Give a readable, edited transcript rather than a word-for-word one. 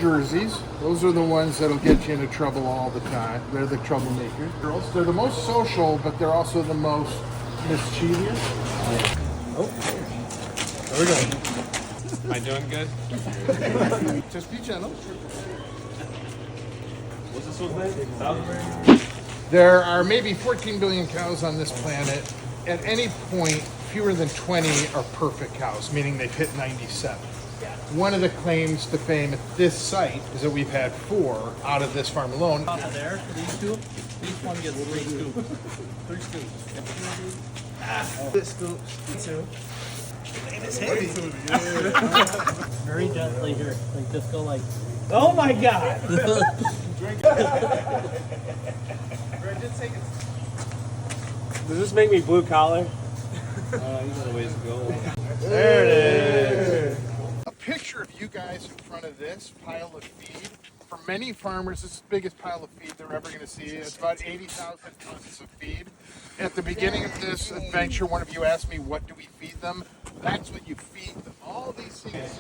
Jerseys. Those are the ones that'll get you into trouble all the time. They're the troublemakers. Girls, they're the most social, but they're also the most mischievous. Oh, there we go. Am I doing good? Just be gentle. What's this one's name? There are maybe 14 billion cows on this planet. At any point, fewer than 20 are perfect cows, meaning they've hit 97. One of the claims to fame at this site is that we've had 4 out of this farm alone. There, these two, each one gets 3 scoops. 3 scoops. This scoops. 2. Very gently here. Like just go like, oh my god! Does this make me blue collar? You got a ways to go. There it is. A picture of you guys in front of this pile of feed. For many farmers, this is the biggest pile of feed they're ever going to see. It's about 80,000 tons of feed. At the beginning of this adventure, one of you asked me, what do we feed them? That's what you feed them. All these things.